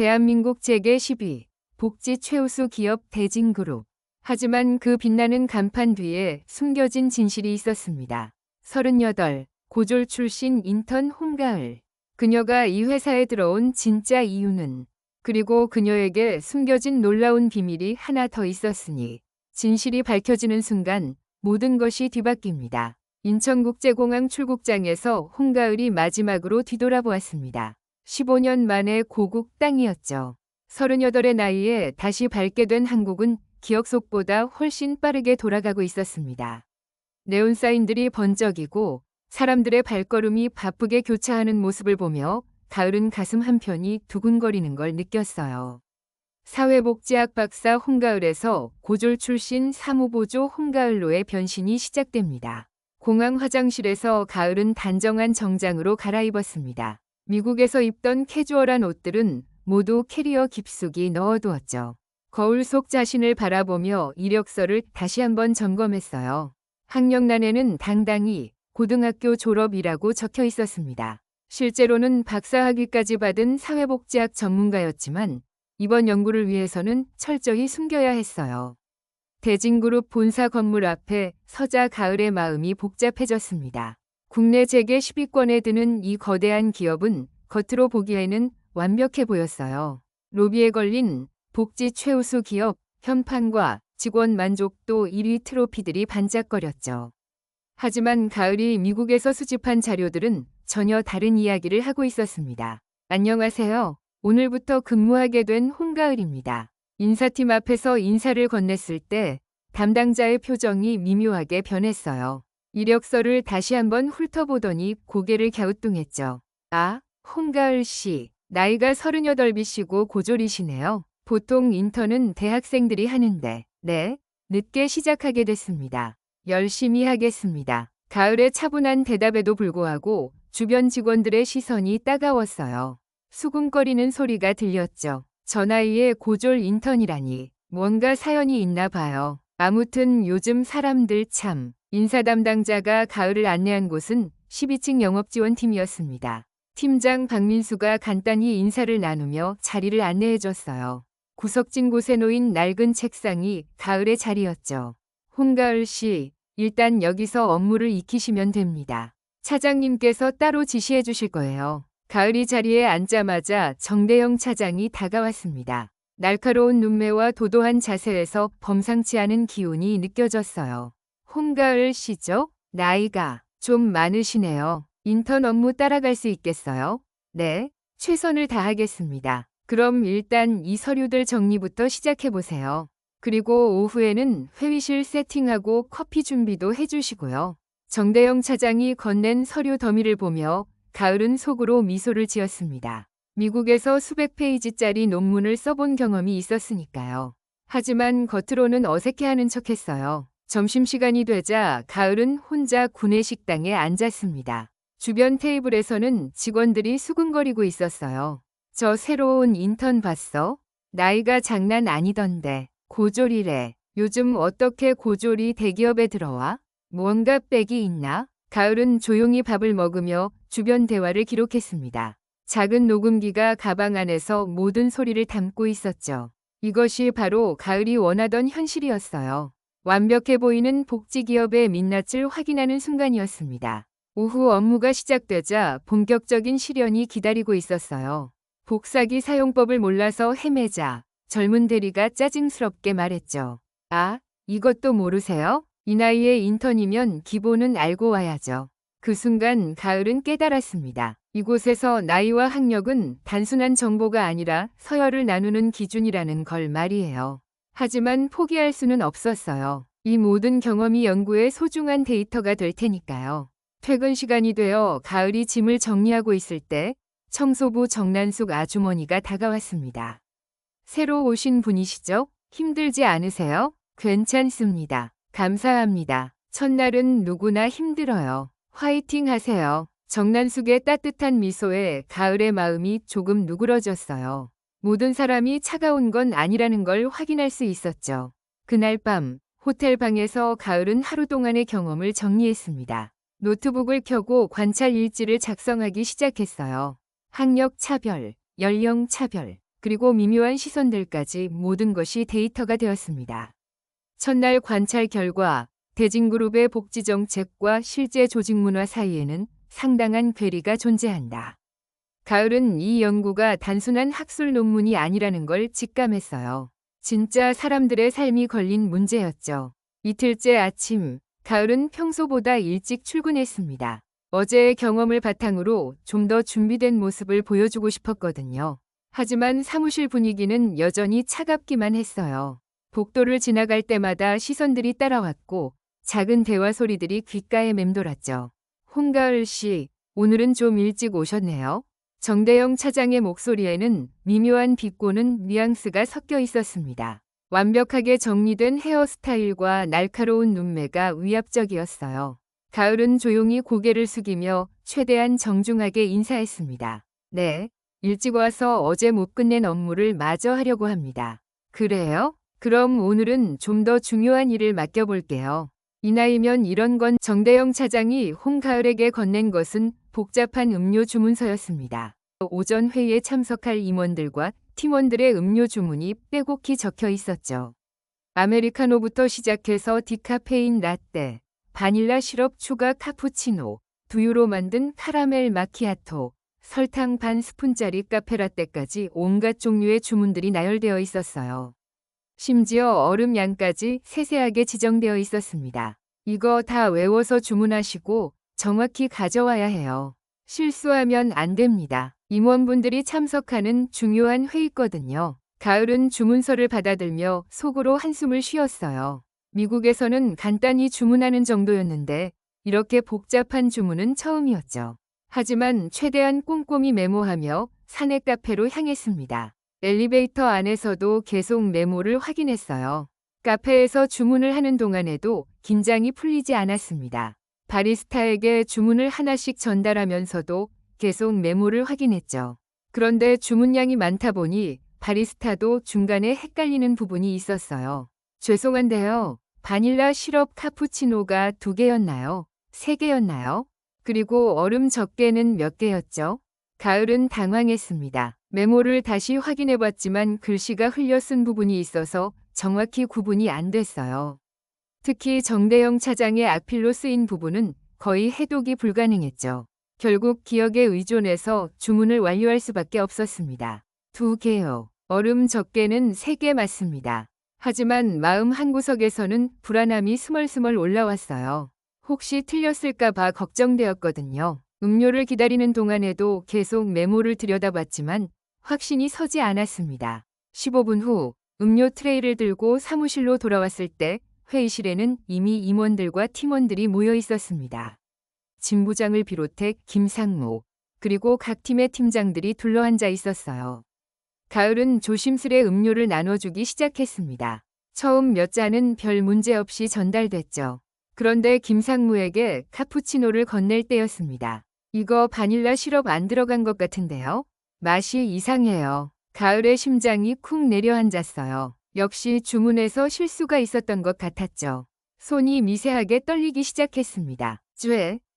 대한민국 재계 10위 복지 최우수 기업 대진그룹. 하지만 그 빛나는 간판 뒤에 숨겨진 진실이 있었습니다. 38, 고졸 출신 인턴 홍가을. 그녀가 이 회사에 들어온 진짜 이유는, 그리고 그녀에게 숨겨진 놀라운 비밀이 하나 더 있었으니 진실이 밝혀지는 순간 모든 것이 뒤바뀝니다. 인천국제공항 출국장에서 홍가을이 마지막으로 뒤돌아보았습니다. 15년 만에 고국 땅이었죠. 38의 나이에 다시 밟게 된 한국은 기억 속보다 훨씬 빠르게 돌아가고 있었습니다. 네온사인들이 번쩍이고 사람들의 발걸음이 바쁘게 교차하는 모습을 보며 가을은 가슴 한편이 두근거리는 걸 느꼈어요. 사회복지학 박사 홍가을에서 고졸 출신 사무보조 홍가을로의 변신이 시작됩니다. 공항 화장실에서 가을은 단정한 정장으로 갈아입었습니다. 미국에서 입던 캐주얼한 옷들은 모두 캐리어 깊숙이 넣어두었죠. 거울 속 자신을 바라보며 이력서를 다시 한번 점검했어요. 학력란에는 당당히 고등학교 졸업이라고 적혀 있었습니다. 실제로는 박사학위까지 받은 사회복지학 전문가였지만 이번 연구를 위해서는 철저히 숨겨야 했어요. 대진그룹 본사 건물 앞에 서자 가을의 마음이 복잡해졌습니다. 국내 재계 10위권에 드는 이 거대한 기업은 겉으로 보기에는 완벽해 보였어요. 로비에 걸린 복지 최우수 기업 현판과 직원 만족도 1위 트로피들이 반짝거렸죠. 하지만 가을이 미국에서 수집한 자료들은 전혀 다른 이야기를 하고 있었습니다. 안녕하세요. 오늘부터 근무하게 된 홍가을입니다. 인사팀 앞에서 인사를 건넸을 때 담당자의 표정이 미묘하게 변했어요. 이력서를 다시 한번 훑어보더니 고개를 갸우뚱했죠. 아, 홍가을 씨. 나이가 38이시고 고졸이시네요. 보통 인턴은 대학생들이 하는데, 네, 늦게 시작하게 됐습니다. 열심히 하겠습니다. 가을의 차분한 대답에도 불구하고 주변 직원들의 시선이 따가웠어요. 수군거리는 소리가 들렸죠. 저 나이에 고졸 인턴이라니 뭔가 사연이 있나 봐요. 아무튼 요즘 사람들 참. 인사 담당자가 가을을 안내한 곳은 12층 영업지원팀이었습니다. 팀장 박민수가 간단히 인사를 나누며 자리를 안내해줬어요. 구석진 곳에 놓인 낡은 책상이 가을의 자리였죠. 홍가을 씨, 일단 여기서 업무를 익히시면 됩니다. 차장님께서 따로 지시해 주실 거예요. 가을이 자리에 앉자마자 정대영 차장이 다가왔습니다. 날카로운 눈매와 도도한 자세에서 범상치 않은 기운이 느껴졌어요. 홍가을 씨죠? 나이가 좀 많으시네요. 인턴 업무 따라갈 수 있겠어요? 네, 최선을 다하겠습니다. 그럼 일단 이 서류들 정리부터 시작해보세요. 그리고 오후에는 회의실 세팅하고 커피 준비도 해주시고요. 정대영 차장이 건넨 서류 더미를 보며 가을은 속으로 미소를 지었습니다. 미국에서 수백 페이지짜리 논문을 써본 경험이 있었으니까요. 하지만 겉으로는 어색해하는 척했어요. 점심시간이 되자 가을은 혼자 구내식당에 앉았습니다. 주변 테이블에서는 직원들이 수군거리고 있었어요. 저 새로운 인턴 봤어? 나이가 장난 아니던데. 고졸이래. 요즘 어떻게 고졸이 대기업에 들어와? 무언가 빽이 있나? 가을은 조용히 밥을 먹으며 주변 대화를 기록했습니다. 작은 녹음기가 가방 안에서 모든 소리를 담고 있었죠. 이것이 바로 가을이 원하던 현실이었어요. 완벽해 보이는 복지기업의 민낯을 확인하는 순간이었습니다. 오후 업무가 시작되자 본격적인 실현이 기다리고 있었어요. 복사기 사용법을 몰라서 헤매자 젊은 대리가 짜증스럽게 말했죠. 아, 이것도 모르세요? 이 나이에 인턴이면 기본은 알고 와야죠. 그 순간 가을은 깨달았습니다. 이곳에서 나이와 학력은 단순한 정보가 아니라 서열을 나누는 기준이라는 걸 말이에요. 하지만 포기할 수는 없었어요. 이 모든 경험이 연구의 소중한 데이터가 될 테니까요. 퇴근 시간이 되어 가을이 짐을 정리하고 있을 때 청소부 정난숙 아주머니가 다가왔습니다. 새로 오신 분이시죠? 힘들지 않으세요? 괜찮습니다. 감사합니다. 첫날은 누구나 힘들어요. 화이팅 하세요. 정난숙의 따뜻한 미소에 가을의 마음이 조금 누그러졌어요. 모든 사람이 차가운 건 아니라는 걸 확인할 수 있었죠. 그날 밤 호텔 방에서 가을은 하루 동안의 경험을 정리했습니다. 노트북을 켜고 관찰 일지를 작성하기 시작했어요. 학력 차별, 연령 차별, 그리고 미묘한 시선들까지 모든 것이 데이터가 되었습니다. 첫날 관찰 결과 대진그룹의 복지 정책과 실제 조직 문화 사이에는 상당한 괴리가 존재한다. 가을은 이 연구가 단순한 학술 논문이 아니라는 걸 직감했어요. 진짜 사람들의 삶이 걸린 문제였죠. 이틀째 아침, 가을은 평소보다 일찍 출근했습니다. 어제의 경험을 바탕으로 좀 더 준비된 모습을 보여주고 싶었거든요. 하지만 사무실 분위기는 여전히 차갑기만 했어요. 복도를 지나갈 때마다 시선들이 따라왔고 작은 대화 소리들이 귓가에 맴돌았죠. 홍가을 씨, 오늘은 좀 일찍 오셨네요. 정대영 차장의 목소리에는 미묘한 비꼬는 뉘앙스가 섞여 있었습니다. 완벽하게 정리된 헤어스타일과 날카로운 눈매가 위압적이었어요. 가을은 조용히 고개를 숙이며 최대한 정중하게 인사했습니다. 네, 일찍 와서 어제 못 끝낸 업무를 마저 하려고 합니다. 그래요? 그럼 오늘은 좀 더 중요한 일을 맡겨볼게요. 이 나이면 이런 건. 정대영 차장이 홍가을에게 건넨 것은 복잡한 음료 주문서였습니다. 오전 회의에 참석할 임원들과 팀원들의 음료 주문이 빼곡히 적혀 있었죠. 아메리카노부터 시작해서 디카페인 라떼, 바닐라 시럽 추가 카푸치노, 두유로 만든 카라멜 마키아토, 설탕 반 스푼짜리 카페라떼까지 온갖 종류의 주문들이 나열되어 있었어요. 심지어 얼음 양까지 세세하게 지정되어 있었습니다. 이거 다 외워서 주문하시고 정확히 가져와야 해요. 실수하면 안 됩니다. 임원분들이 참석하는 중요한 회의거든요. 가을은 주문서를 받아들며 속으로 한숨을 쉬었어요. 미국에서는 간단히 주문하는 정도였는데 이렇게 복잡한 주문은 처음이었죠. 하지만 최대한 꼼꼼히 메모하며 사내 카페로 향했습니다. 엘리베이터 안에서도 계속 메모를 확인했어요. 카페에서 주문을 하는 동안에도 긴장이 풀리지 않았습니다. 바리스타에게 주문을 하나씩 전달하면서도 계속 메모를 확인했죠. 그런데 주문량이 많다 보니 바리스타도 중간에 헷갈리는 부분이 있었어요. 죄송한데요. 바닐라 시럽 카푸치노가 2개였나요? 3개였나요? 그리고 얼음 적게는 몇 개였죠? 가을은 당황했습니다. 메모를 다시 확인해봤지만 글씨가 흘려 쓴 부분이 있어서 정확히 구분이 안 됐어요. 특히 정대영 차장의 악필로 쓰인 부분은 거의 해독이 불가능했죠. 결국 기억에 의존해서 주문을 완료할 수밖에 없었습니다. 2개요. 얼음 적게는 3개 맞습니다. 하지만 마음 한구석에서는 불안함이 스멀스멀 올라왔어요. 혹시 틀렸을까 봐 걱정되었거든요. 음료를 기다리는 동안에도 계속 메모를 들여다봤지만 확신이 서지 않았습니다. 15분 후 음료 트레이를 들고 사무실로 돌아왔을 때 회의실에는 이미 임원들과 팀원들이 모여 있었습니다. 진 부장을 비롯해 김상무, 그리고 각 팀의 팀장들이 둘러앉아 있었어요. 가을은 조심스레 음료를 나눠주기 시작했습니다. 처음 몇 잔은 별 문제 없이 전달됐죠. 그런데 김상무에게 카푸치노를 건넬 때였습니다. 이거 바닐라 시럽 안 들어간 것 같은데요? 맛이 이상해요. 가을의 심장이 쿵 내려앉았어요. 역시 주문에서 실수가 있었던 것 같았죠. 손이 미세하게 떨리기 시작했습니다.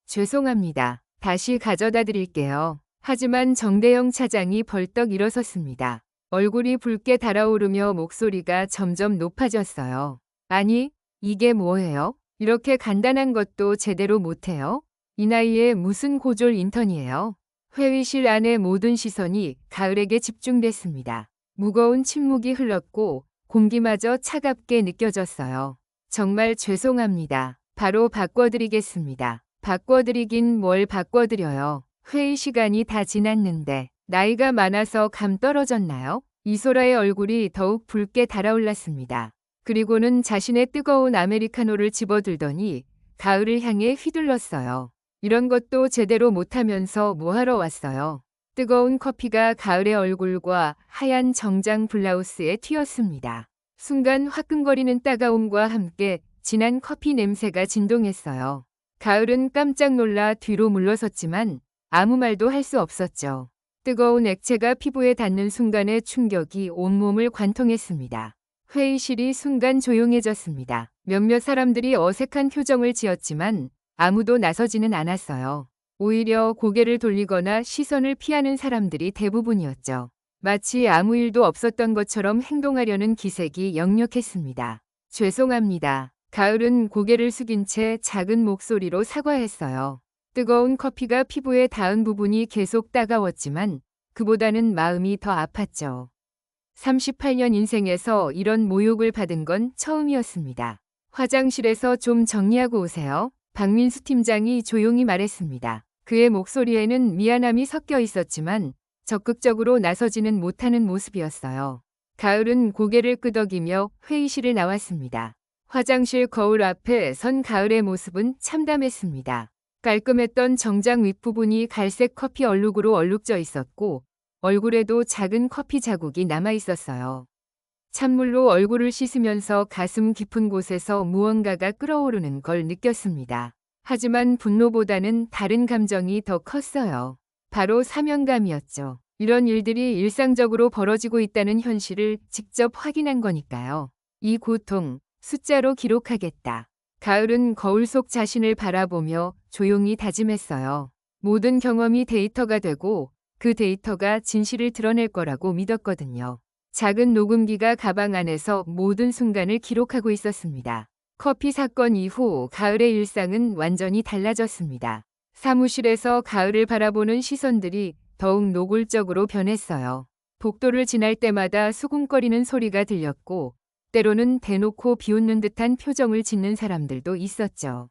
죄송합니다. 다시 가져다 드릴게요. 하지만 정대영 차장이 벌떡 일어섰습니다. 얼굴이 붉게 달아오르며 목소리가 점점 높아졌어요. 아니, 이게 뭐예요? 이렇게 간단한 것도 제대로 못해요? 이 나이에 무슨 고졸 인턴이에요? 회의실 안의 모든 시선이 가을에게 집중됐습니다. 무거운 침묵이 흘렀고 공기마저 차갑게 느껴졌어요. 정말 죄송합니다. 바로 바꿔드리겠습니다. 바꿔드리긴 뭘 바꿔드려요. 회의 시간이 다 지났는데 나이가 많아서 감 떨어졌나요? 이소라의 얼굴이 더욱 붉게 달아올랐습니다. 그리고는 자신의 뜨거운 아메리카노를 집어들더니 가을을 향해 휘둘렀어요. 이런 것도 제대로 못하면서 뭐하러 왔어요? 뜨거운 커피가 가을의 얼굴과 하얀 정장 블라우스에 튀었습니다. 순간 화끈거리는 따가움과 함께 진한 커피 냄새가 진동했어요. 가을은 깜짝 놀라 뒤로 물러섰지만 아무 말도 할 수 없었죠. 뜨거운 액체가 피부에 닿는 순간의 충격이 온몸을 관통했습니다. 회의실이 순간 조용해졌습니다. 몇몇 사람들이 어색한 표정을 지었지만 아무도 나서지는 않았어요. 오히려 고개를 돌리거나 시선을 피하는 사람들이 대부분이었죠. 마치 아무 일도 없었던 것처럼 행동하려는 기색이 역력했습니다. 죄송합니다. 가을은 고개를 숙인 채 작은 목소리로 사과했어요. 뜨거운 커피가 피부에 닿은 부분이 계속 따가웠지만 그보다는 마음이 더 아팠죠. 38년 인생에서 이런 모욕을 받은 건 처음이었습니다. 화장실에서 좀 정리하고 오세요. 박민수 팀장이 조용히 말했습니다. 그의 목소리에는 미안함이 섞여 있었지만 적극적으로 나서지는 못하는 모습이었어요. 가을은 고개를 끄덕이며 회의실을 나왔습니다. 화장실 거울 앞에 선 가을의 모습은 참담했습니다. 깔끔했던 정장 윗부분이 갈색 커피 얼룩으로 얼룩져 있었고 얼굴에도 작은 커피 자국이 남아 있었어요. 찬물로 얼굴을 씻으면서 가슴 깊은 곳에서 무언가가 끓어오르는 걸 느꼈습니다. 하지만 분노보다는 다른 감정이 더 컸어요. 바로 사명감이었죠. 이런 일들이 일상적으로 벌어지고 있다는 현실을 직접 확인한 거니까요. 이 고통, 숫자로 기록하겠다. 가을은 거울 속 자신을 바라보며 조용히 다짐했어요. 모든 경험이 데이터가 되고 그 데이터가 진실을 드러낼 거라고 믿었거든요. 작은 녹음기가 가방 안에서 모든 순간을 기록하고 있었습니다. 커피 사건 이후 가을의 일상은 완전히 달라졌습니다. 사무실에서 가을을 바라보는 시선들이 더욱 노골적으로 변했어요. 복도를 지날 때마다 수군거리는 소리가 들렸고 때로는 대놓고 비웃는 듯한 표정을 짓는 사람들도 있었죠.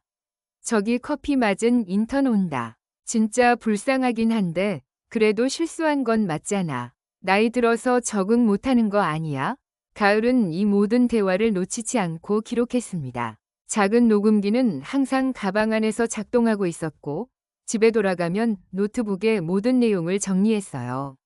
저기 커피 맞은 인턴 온다. 진짜 불쌍하긴 한데 그래도 실수한 건 맞잖아. 나이 들어서 적응 못하는 거 아니야? 가을은 이 모든 대화를 놓치지 않고 기록했습니다. 작은 녹음기는 항상 가방 안에서 작동하고 있었고 집에 돌아가면 노트북에 모든 내용을 정리했어요.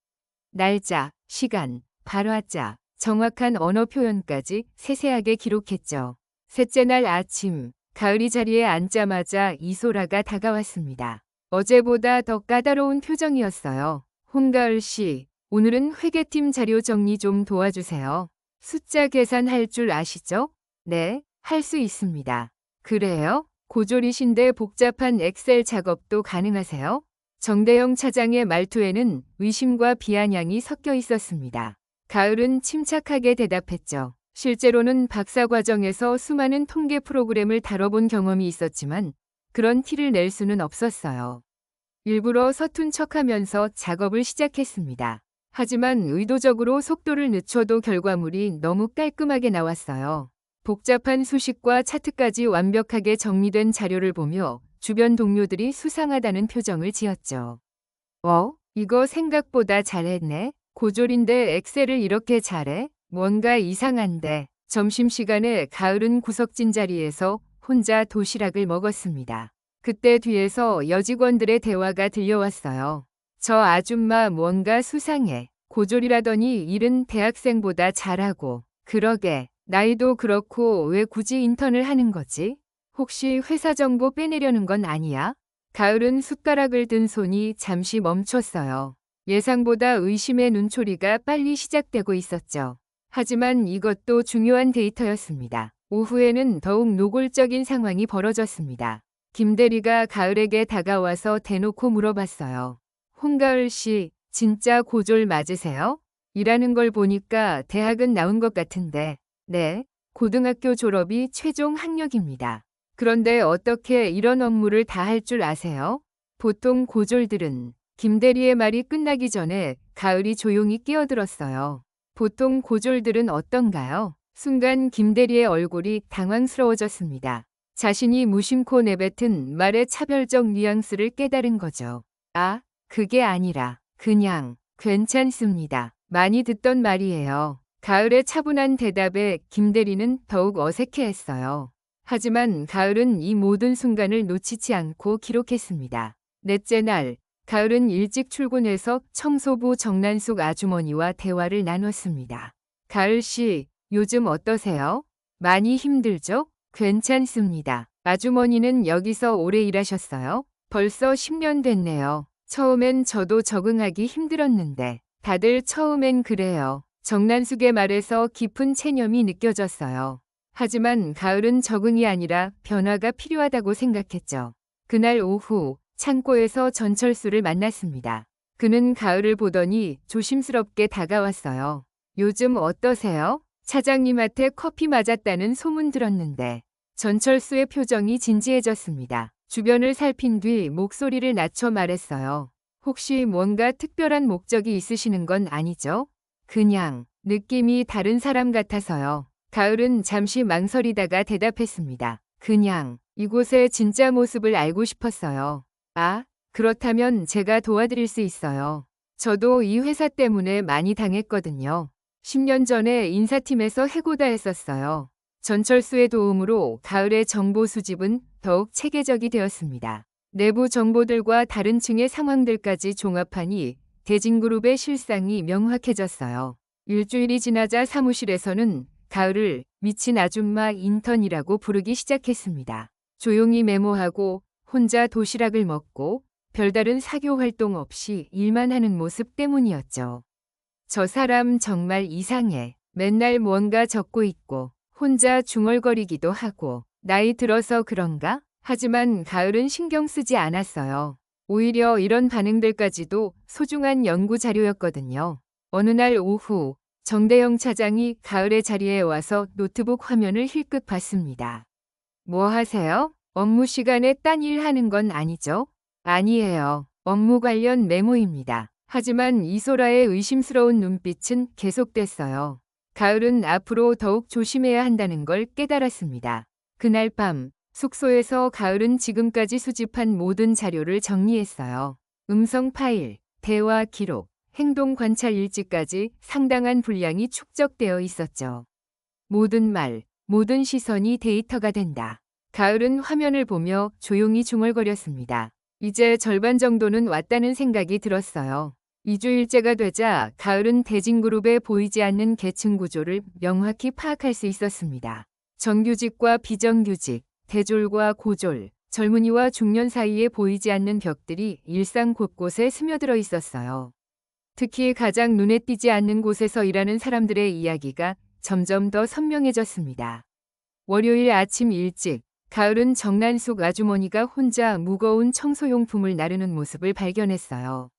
날짜, 시간, 발화자, 정확한 언어 표현까지 세세하게 기록했죠. 셋째 날 아침, 가을이 자리에 앉자마자 이소라가 다가왔습니다. 어제보다 더 까다로운 표정이었어요. 홍가을 씨, 오늘은 회계팀 자료 정리 좀 도와주세요. 숫자 계산할 줄 아시죠? 네, 할 수 있습니다. 그래요? 고졸이신데 복잡한 엑셀 작업도 가능하세요? 정대영 차장의 말투에는 의심과 비아냥이 섞여 있었습니다. 가을은 침착하게 대답했죠. 실제로는 박사 과정에서 수많은 통계 프로그램을 다뤄본 경험이 있었지만 그런 티를 낼 수는 없었어요. 일부러 서툰 척하면서 작업을 시작했습니다. 하지만 의도적으로 속도를 늦춰도 결과물이 너무 깔끔하게 나왔어요. 복잡한 수식과 차트까지 완벽하게 정리된 자료를 보며 주변 동료들이 수상하다는 표정을 지었죠. 이거 생각보다 잘했네. 고졸인데 엑셀을 이렇게 잘해? 뭔가 이상한데. 점심시간에 가을은 구석진 자리에서 혼자 도시락을 먹었습니다. 그때 뒤에서 여직원들의 대화가 들려왔어요. 저 아줌마 뭔가 수상해. 고졸이라더니 일은 대학생보다 잘하고. 그러게. 나이도 그렇고 왜 굳이 인턴을 하는 거지? 혹시 회사 정보 빼내려는 건 아니야? 가을은 숟가락을 든 손이 잠시 멈췄어요. 예상보다 의심의 눈초리가 빨리 시작되고 있었죠. 하지만 이것도 중요한 데이터였습니다. 오후에는 더욱 노골적인 상황이 벌어졌습니다. 김 대리가 가을에게 다가와서 대놓고 물어봤어요. 홍가을 씨, 진짜 고졸 맞으세요? 일하는 걸 보니까 대학은 나온 것 같은데. 네, 고등학교 졸업이 최종 학력입니다. 그런데 어떻게 이런 업무를 다 할 줄 아세요? 보통 고졸들은 김 대리의 말이 끝나기 전에 가을이 조용히 끼어들었어요. 보통 고졸들은 어떤가요? 순간 김 대리의 얼굴이 당황스러워졌습니다. 자신이 무심코 내뱉은 말의 차별적 뉘앙스를 깨달은 거죠. 아, 그게 아니라 그냥 괜찮습니다. 많이 듣던 말이에요. 가을의 차분한 대답에 김 대리는 더욱 어색해했어요. 하지만 가을은 이 모든 순간을 놓치지 않고 기록했습니다. 넷째 날, 가을은 일찍 출근해서 청소부 정난숙 아주머니와 대화를 나눴습니다. 가을 씨, 요즘 어떠세요? 많이 힘들죠? 괜찮습니다. 아주머니는 여기서 오래 일하셨어요? 벌써 10년 됐네요. 처음엔 저도 적응하기 힘들었는데 다들 처음엔 그래요. 정난숙의 말에서 깊은 체념이 느껴졌어요. 하지만 가을은 적응이 아니라 변화가 필요하다고 생각했죠. 그날 오후 창고에서 전철수를 만났습니다. 그는 가을을 보더니 조심스럽게 다가왔어요. 요즘 어떠세요? 차장님한테 커피 맞았다는 소문 들었는데. 전철수의 표정이 진지해졌습니다. 주변을 살핀 뒤 목소리를 낮춰 말했어요. 혹시 뭔가 특별한 목적이 있으시는 건 아니죠? 그냥 느낌이 다른 사람 같아서요. 가을은 잠시 망설이다가 대답했습니다. 그냥 이곳의 진짜 모습을 알고 싶었어요. 아, 그렇다면 제가 도와드릴 수 있어요. 저도 이 회사 때문에 많이 당했거든요. 10년 전에 인사팀에서 해고다 했었어요. 전철수의 도움으로 가을의 정보 수집은 더욱 체계적이 되었습니다. 내부 정보들과 다른 층의 상황들까지 종합하니 대진그룹의 실상이 명확해졌어요. 일주일이 지나자 사무실에서는 가을을 미친 아줌마 인턴이라고 부르기 시작했습니다. 조용히 메모하고 혼자 도시락을 먹고 별다른 사교 활동 없이 일만 하는 모습 때문이었죠. 저 사람 정말 이상해. 맨날 뭔가 적고 있고 혼자 중얼거리기도 하고 나이 들어서 그런가? 하지만 가을은 신경 쓰지 않았어요. 오히려 이런 반응들까지도 소중한 연구 자료였거든요. 어느 날 오후 정대영 차장이 가을의 자리에 와서 노트북 화면을 힐끗 봤습니다. 뭐 하세요? 업무 시간에 딴 일 하는 건 아니죠? 아니에요. 업무 관련 메모입니다. 하지만 이소라의 의심스러운 눈빛은 계속됐어요. 가을은 앞으로 더욱 조심해야 한다는 걸 깨달았습니다. 그날 밤 숙소에서 가을은 지금까지 수집한 모든 자료를 정리했어요. 음성 파일, 대화 기록, 행동 관찰 일지까지 상당한 분량이 축적되어 있었죠. 모든 말, 모든 시선이 데이터가 된다. 가을은 화면을 보며 조용히 중얼거렸습니다. 이제 절반 정도는 왔다는 생각이 들었어요. 2주일째가 되자 가을은 대진그룹에 보이지 않는 계층 구조를 명확히 파악할 수 있었습니다. 정규직과 비정규직, 대졸과 고졸, 젊은이와 중년 사이에 보이지 않는 벽들이 일상 곳곳에 스며들어 있었어요. 특히 가장 눈에 띄지 않는 곳에서 일하는 사람들의 이야기가 점점 더 선명해졌습니다. 월요일 아침 일찍 가을은 정난숙 아주머니가 혼자 무거운 청소용품을 나르는 모습을 발견했어요.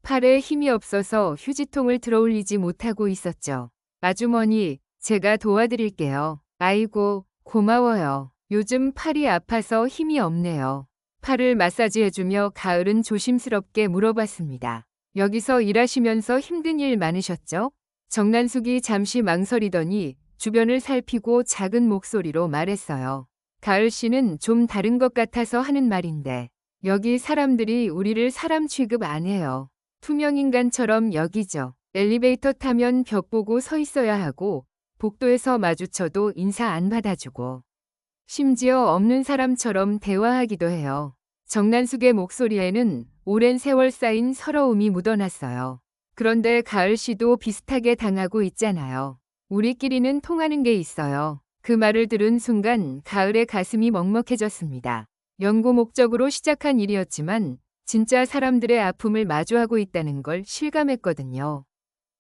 팔에 힘이 없어서 휴지통을 들어올리지 못하고 있었죠. 아주머니, 제가 도와드릴게요. 아이고, 고마워요. 요즘 팔이 아파서 힘이 없네요. 팔을 마사지해주며 가을은 조심스럽게 물어봤습니다. 여기서 일하시면서 힘든 일 많으셨죠? 정난숙이 잠시 망설이더니 주변을 살피고 작은 목소리로 말했어요. 가을 씨는 좀 다른 것 같아서 하는 말인데 여기 사람들이 우리를 사람 취급 안 해요. 투명인간처럼 여기죠. 엘리베이터 타면 벽 보고 서 있어야 하고 복도에서 마주쳐도 인사 안 받아주고 심지어 없는 사람처럼 대화하기도 해요. 정난숙의 목소리에는 오랜 세월 쌓인 서러움이 묻어났어요. 그런데 가을 씨도 비슷하게 당하고 있잖아요. 우리끼리는 통하는 게 있어요. 그 말을 들은 순간 가을의 가슴이 먹먹해졌습니다. 연구 목적으로 시작한 일이었지만 진짜 사람들의 아픔을 마주하고 있다는 걸 실감했거든요.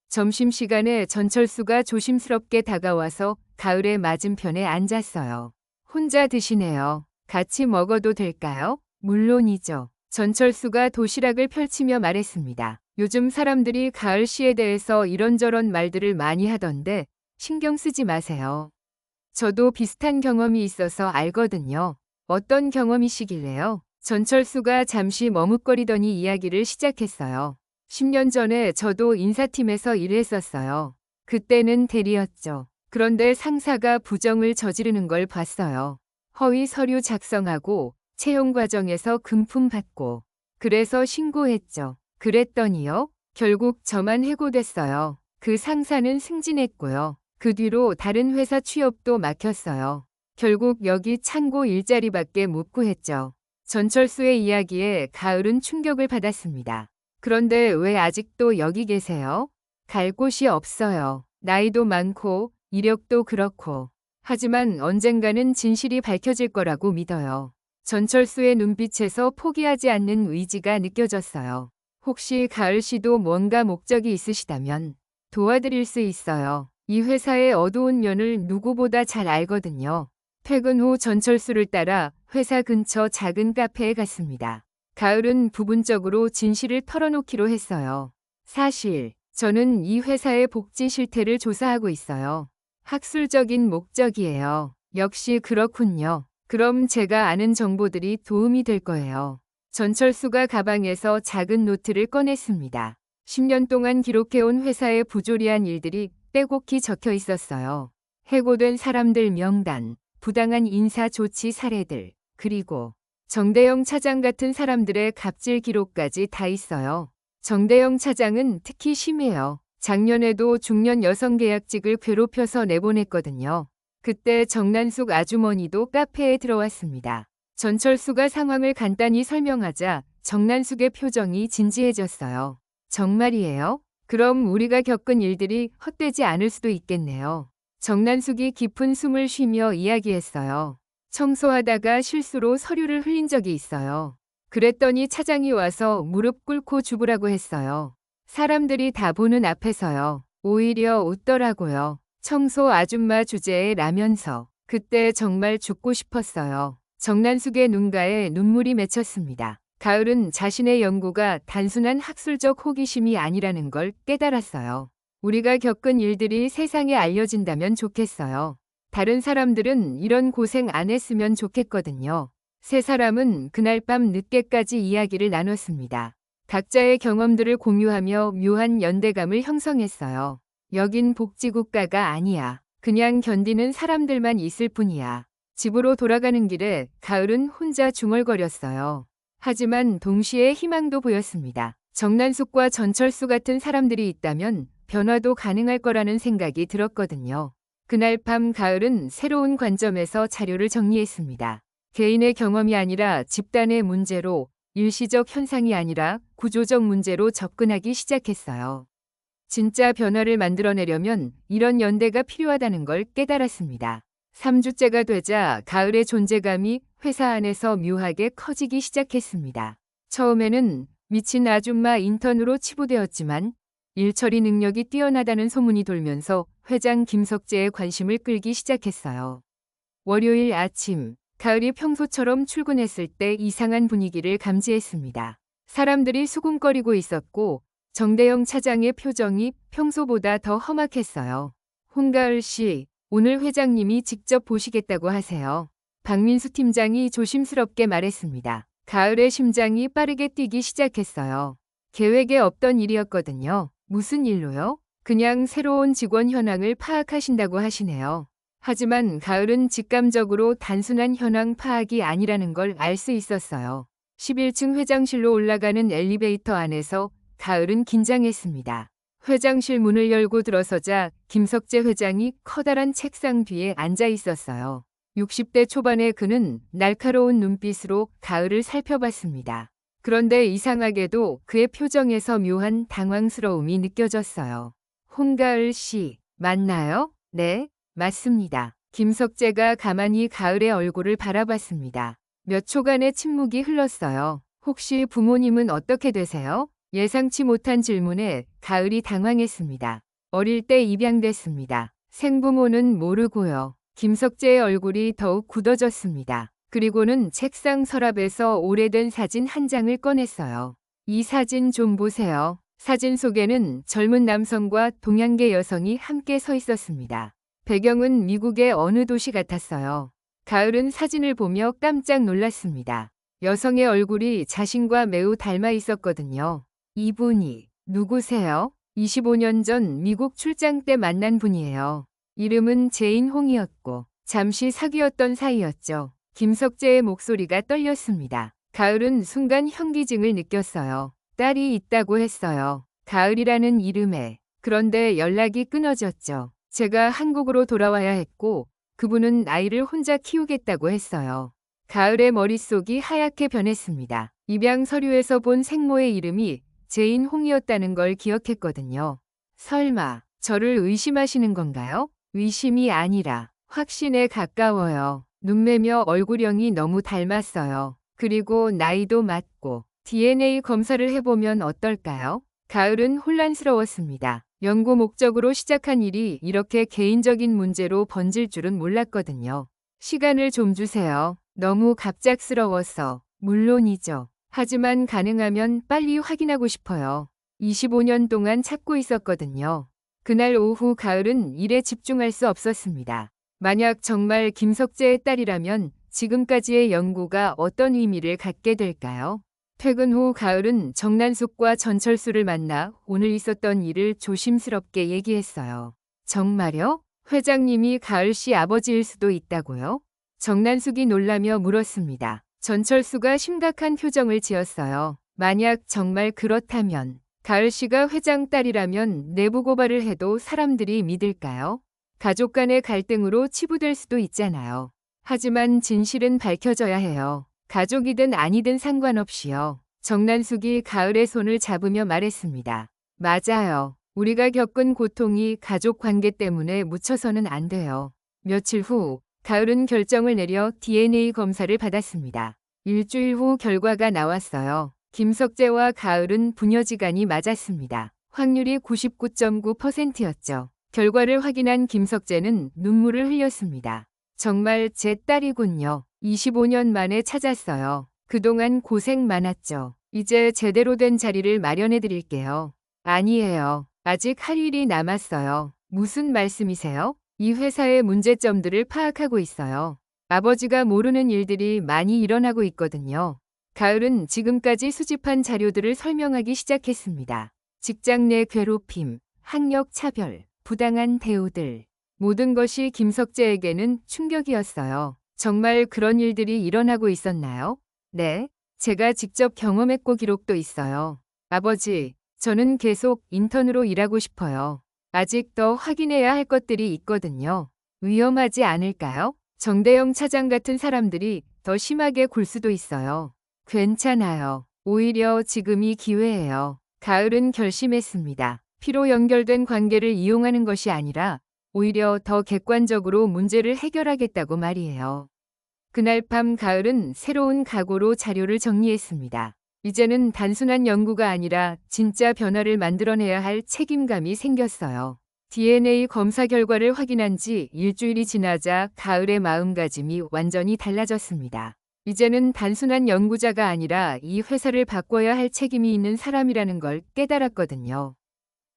점심시간에 전철수가 조심스럽게 다가와서 가을의 맞은편에 앉았어요. 혼자 드시네요. 같이 먹어도 될까요? 물론이죠. 전철수가 도시락을 펼치며 말했습니다. 요즘 사람들이 가을 씨에 대해서 이런저런 말들을 많이 하던데 신경 쓰지 마세요. 저도 비슷한 경험이 있어서 알거든요. 어떤 경험이시길래요? 전철수가 잠시 머뭇거리더니 이야기를 시작했어요. 10년 전에 저도 인사팀에서 일했었어요. 그때는 대리였죠. 그런데 상사가 부정을 저지르는 걸 봤어요. 허위 서류 작성하고 채용 과정에서 금품 받고. 그래서 신고했죠. 그랬더니요. 결국 저만 해고됐어요. 그 상사는 승진했고요. 그 뒤로 다른 회사 취업도 막혔어요. 결국 여기 창고 일자리밖에 못 구했죠. 전철수의 이야기에 가을은 충격을 받았습니다. 그런데 왜 아직도 여기 계세요? 갈 곳이 없어요. 나이도 많고 이력도 그렇고. 하지만 언젠가는 진실이 밝혀질 거라고 믿어요. 전철수의 눈빛에서 포기하지 않는 의지가 느껴졌어요. 혹시 가을 씨도 뭔가 목적이 있으시다면 도와드릴 수 있어요. 이 회사의 어두운 면을 누구보다 잘 알거든요. 퇴근 후 전철수를 따라 회사 근처 작은 카페에 갔습니다. 가을은 부분적으로 진실을 털어놓기로 했어요. 사실 저는 이 회사의 복지 실태를 조사하고 있어요. 학술적인 목적이에요. 역시 그렇군요. 그럼 제가 아는 정보들이 도움이 될 거예요. 전철수가 가방에서 작은 노트를 꺼냈습니다. 10년 동안 기록해온 회사의 부조리한 일들이 빼곡히 적혀 있었어요. 해고된 사람들 명단, 부당한 인사 조치 사례들, 그리고 정대영 차장 같은 사람들의 갑질 기록까지 다 있어요. 정대영 차장은 특히 심해요. 작년에도 중년 여성 계약직을 괴롭혀서 내보냈거든요. 그때 정난숙 아주머니도 카페에 들어왔습니다. 전철수가 상황을 간단히 설명하자 정난숙의 표정이 진지해졌어요. 정말이에요? 그럼 우리가 겪은 일들이 헛되지 않을 수도 있겠네요. 정난숙이 깊은 숨을 쉬며 이야기했어요. 청소하다가 실수로 서류를 흘린 적이 있어요. 그랬더니 차장이 와서 무릎 꿇고 주부라고 했어요. 사람들이 다 보는 앞에서요. 오히려 웃더라고요. 청소 아줌마 주제에 라면서. 그때 정말 죽고 싶었어요. 정난숙의 눈가에 눈물이 맺혔습니다. 가을은 자신의 연구가 단순한 학술적 호기심이 아니라는 걸 깨달았어요. 우리가 겪은 일들이 세상에 알려진다면 좋겠어요. 다른 사람들은 이런 고생 안 했으면 좋겠거든요. 세 사람은 그날 밤 늦게까지 이야기를 나눴습니다. 각자의 경험들을 공유하며 묘한 연대감을 형성했어요. 여긴 복지국가가 아니야. 그냥 견디는 사람들만 있을 뿐이야. 집으로 돌아가는 길에 가을은 혼자 중얼거렸어요. 하지만 동시에 희망도 보였습니다. 정난숙과 전철수 같은 사람들이 있다면 변화도 가능할 거라는 생각이 들었거든요. 그날 밤 가을은 새로운 관점에서 자료를 정리했습니다. 개인의 경험이 아니라 집단의 문제로, 일시적 현상이 아니라 구조적 문제로 접근하기 시작했어요. 진짜 변화를 만들어내려면 이런 연대가 필요하다는 걸 깨달았습니다. 3주째가 되자 가을의 존재감이 회사 안에서 묘하게 커지기 시작했습니다. 처음에는 미친 아줌마 인턴으로 치부되었지만 일처리 능력이 뛰어나다는 소문이 돌면서 회장 김석재의 관심을 끌기 시작했어요. 월요일 아침, 가을이 평소처럼 출근했을 때 이상한 분위기를 감지했습니다. 사람들이 수군거리고 있었고 정대영 차장의 표정이 평소보다 더 험악했어요. 홍가을 씨, 오늘 회장님이 직접 보시겠다고 하세요. 박민수 팀장이 조심스럽게 말했습니다. 가을의 심장이 빠르게 뛰기 시작했어요. 계획에 없던 일이었거든요. 무슨 일로요? 그냥 새로운 직원 현황을 파악하신다고 하시네요. 하지만 가을은 직감적으로 단순한 현황 파악이 아니라는 걸 알 수 있었어요. 11층 회장실로 올라가는 엘리베이터 안에서 가을은 긴장했습니다. 회장실 문을 열고 들어서자 김석재 회장이 커다란 책상 뒤에 앉아 있었어요. 60대 초반의 그는 날카로운 눈빛으로 가을을 살펴봤습니다. 그런데 이상하게도 그의 표정에서 묘한 당황스러움이 느껴졌어요. 홍가을 씨, 맞나요? 네, 맞습니다. 김석재가 가만히 가을의 얼굴을 바라봤습니다. 몇 초간의 침묵이 흘렀어요. 혹시 부모님은 어떻게 되세요? 예상치 못한 질문에 가을이 당황했습니다. 어릴 때 입양됐습니다. 생부모는 모르고요. 김석재의 얼굴이 더욱 굳어졌습니다. 그리고는 책상 서랍에서 오래된 사진 한 장을 꺼냈어요. 이 사진 좀 보세요. 사진 속에는 젊은 남성과 동양계 여성이 함께 서 있었습니다. 배경은 미국의 어느 도시 같았어요. 가을은 사진을 보며 깜짝 놀랐습니다. 여성의 얼굴이 자신과 매우 닮아 있었거든요. 이분이 누구세요? 25년 전 미국 출장 때 만난 분이에요. 이름은 제인 홍이었고 잠시 사귀었던 사이였죠. 김석재의 목소리가 떨렸습니다. 가을은 순간 현기증을 느꼈어요. 딸이 있다고 했어요. 가을이라는 이름에. 그런데 연락이 끊어졌죠. 제가 한국으로 돌아와야 했고 그분은 아이를 혼자 키우겠다고 했어요. 가을의 머릿속이 하얗게 변했습니다. 입양 서류에서 본 생모의 이름이 제인 홍이었다는 걸 기억했거든요. 설마 저를 의심하시는 건가요? 의심이 아니라 확신에 가까워요. 눈매며 얼굴형이 너무 닮았어요. 그리고 나이도 맞고 DNA 검사를 해보면 어떨까요? 가을은 혼란스러웠습니다. 연구 목적으로 시작한 일이 이렇게 개인적인 문제로 번질 줄은 몰랐거든요. 시간을 좀 주세요. 너무 갑작스러워서. 물론이죠. 하지만 가능하면 빨리 확인하고 싶어요. 25년 동안 찾고 있었거든요. 그날 오후 가을은 일에 집중할 수 없었습니다. 만약 정말 김석재의 딸이라면 지금까지의 연구가 어떤 의미를 갖게 될까요? 퇴근 후 가을은 정난숙과 전철수를 만나 오늘 있었던 일을 조심스럽게 얘기했어요. 정말요? 회장님이 가을 씨 아버지일 수도 있다고요? 정난숙이 놀라며 물었습니다. 전철수가 심각한 표정을 지었어요. 만약 정말 그렇다면 가을 씨가 회장 딸이라면 내부 고발을 해도 사람들이 믿을까요? 가족 간의 갈등으로 치부될 수도 있잖아요. 하지만 진실은 밝혀져야 해요. 가족이든 아니든 상관없이요. 정난숙이 가을의 손을 잡으며 말했습니다. 맞아요. 우리가 겪은 고통이 가족 관계 때문에 묻혀서는 안 돼요. 며칠 후 가을은 결정을 내려 DNA 검사를 받았습니다. 일주일 후 결과가 나왔어요. 김석재와 가을은 부녀지간이 맞았습니다. 확률이 99.9%였죠. 결과를 확인한 김석재는 눈물을 흘렸습니다. 정말 제 딸이군요. 25년 만에 찾았어요. 그동안 고생 많았죠. 이제 제대로 된 자리를 마련해 드릴게요. 아니에요. 아직 할 일이 남았어요. 무슨 말씀이세요? 이 회사의 문제점들을 파악하고 있어요. 아버지가 모르는 일들이 많이 일어나고 있거든요. 가을은 지금까지 수집한 자료들을 설명하기 시작했습니다. 직장 내 괴롭힘, 학력 차별, 부당한 대우들. 모든 것이 김석재에게는 충격이었어요. 정말 그런 일들이 일어나고 있었나요? 네, 제가 직접 경험했고 기록도 있어요. 아버지, 저는 계속 인턴으로 일하고 싶어요. 아직 더 확인해야 할 것들이 있거든요. 위험하지 않을까요? 정대영 차장 같은 사람들이 더 심하게 굴 수도 있어요. 괜찮아요. 오히려 지금이 기회예요. 가을은 결심했습니다. 피로 연결된 관계를 이용하는 것이 아니라 오히려 더 객관적으로 문제를 해결하겠다고 말이에요. 그날 밤 가을은 새로운 각오로 자료를 정리했습니다. 이제는 단순한 연구가 아니라 진짜 변화를 만들어내야 할 책임감이 생겼어요. DNA 검사 결과를 확인한 지 일주일이 지나자 가을의 마음가짐이 완전히 달라졌습니다. 이제는 단순한 연구자가 아니라 이 회사를 바꿔야 할 책임이 있는 사람이라는 걸 깨달았거든요.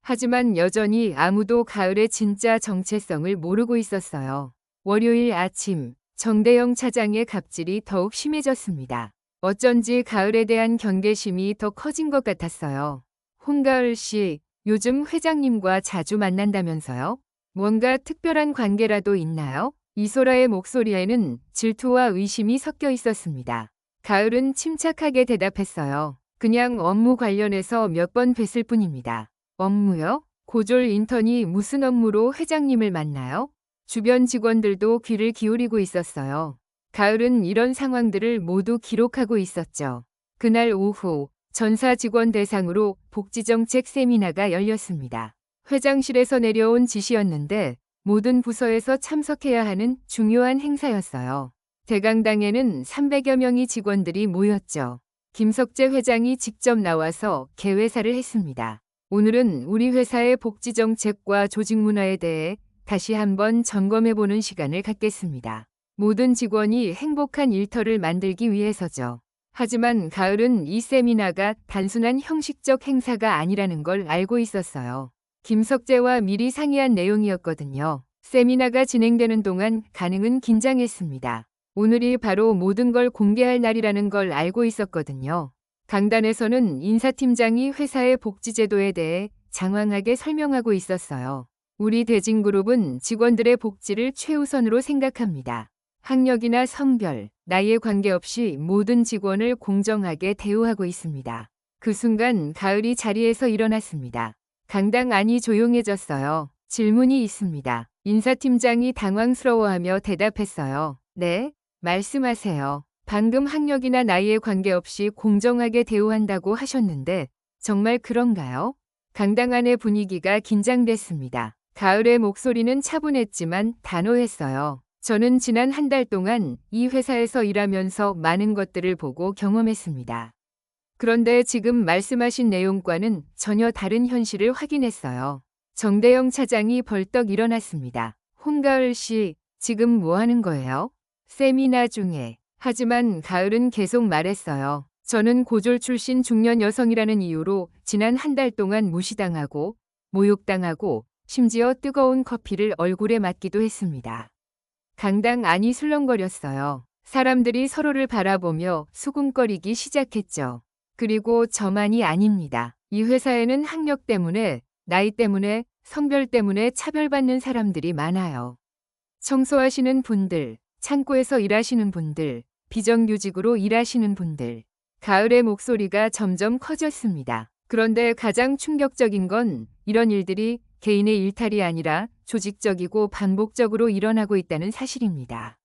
하지만 여전히 아무도 가을의 진짜 정체성을 모르고 있었어요. 월요일 아침, 정대영 차장의 갑질이 더욱 심해졌습니다. 어쩐지 가을에 대한 경계심이 더 커진 것 같았어요. 홍가을 씨, 요즘 회장님과 자주 만난다면서요? 뭔가 특별한 관계라도 있나요? 이소라의 목소리에는 질투와 의심이 섞여 있었습니다. 가을은 침착하게 대답했어요. 그냥 업무 관련해서 몇 번 뵀을 뿐입니다. 업무요? 고졸 인턴이 무슨 업무로 회장님을 만나요? 주변 직원들도 귀를 기울이고 있었어요. 가을은 이런 상황들을 모두 기록하고 있었죠. 그날 오후 전사 직원 대상으로 복지정책 세미나가 열렸습니다. 회장실에서 내려온 지시였는데 모든 부서에서 참석해야 하는 중요한 행사였어요. 대강당에는 300여 명의 직원들이 모였죠. 김석재 회장이 직접 나와서 개회사를 했습니다. 오늘은 우리 회사의 복지정책과 조직 문화에 대해 다시 한번 점검해보는 시간을 갖겠습니다. 모든 직원이 행복한 일터를 만들기 위해서죠. 하지만 가을은 이 세미나가 단순한 형식적 행사가 아니라는 걸 알고 있었어요. 김석재와 미리 상의한 내용이었거든요. 세미나가 진행되는 동안 가능은 긴장했습니다. 오늘이 바로 모든 걸 공개할 날이라는 걸 알고 있었거든요. 강단에서는 인사팀장이 회사의 복지제도에 대해 장황하게 설명하고 있었어요. 우리 대진그룹은 직원들의 복지를 최우선으로 생각합니다. 학력이나 성별, 나이에 관계없이 모든 직원을 공정하게 대우하고 있습니다. 그 순간 가을이 자리에서 일어났습니다. 강당 안이 조용해졌어요. 질문이 있습니다. 인사팀장이 당황스러워하며 대답했어요. 네, 말씀하세요. 방금 학력이나 나이에 관계없이 공정하게 대우한다고 하셨는데 정말 그런가요? 강당 안의 분위기가 긴장됐습니다. 가을의 목소리는 차분했지만 단호했어요. 저는 지난 한 달 동안 이 회사에서 일하면서 많은 것들을 보고 경험했습니다. 그런데 지금 말씀하신 내용과는 전혀 다른 현실을 확인했어요. 정대영 차장이 벌떡 일어났습니다. 홍가을 씨, 지금 뭐 하는 거예요? 세미나 중에. 하지만 가을은 계속 말했어요. 저는 고졸 출신 중년 여성이라는 이유로 지난 한 달 동안 무시당하고 모욕당하고 심지어 뜨거운 커피를 얼굴에 맞기도 했습니다. 강당 안이 술렁거렸어요. 사람들이 서로를 바라보며 수군거리기 시작했죠. 그리고 저만이 아닙니다. 이 회사에는 학력 때문에, 나이 때문에, 성별 때문에 차별받는 사람들이 많아요. 청소하시는 분들, 창고에서 일하시는 분들, 비정규직으로 일하시는 분들. 가을의 목소리가 점점 커졌습니다. 그런데 가장 충격적인 건 이런 일들이 개인의 일탈이 아니라 조직적이고 반복적으로 일어나고 있다는 사실입니다.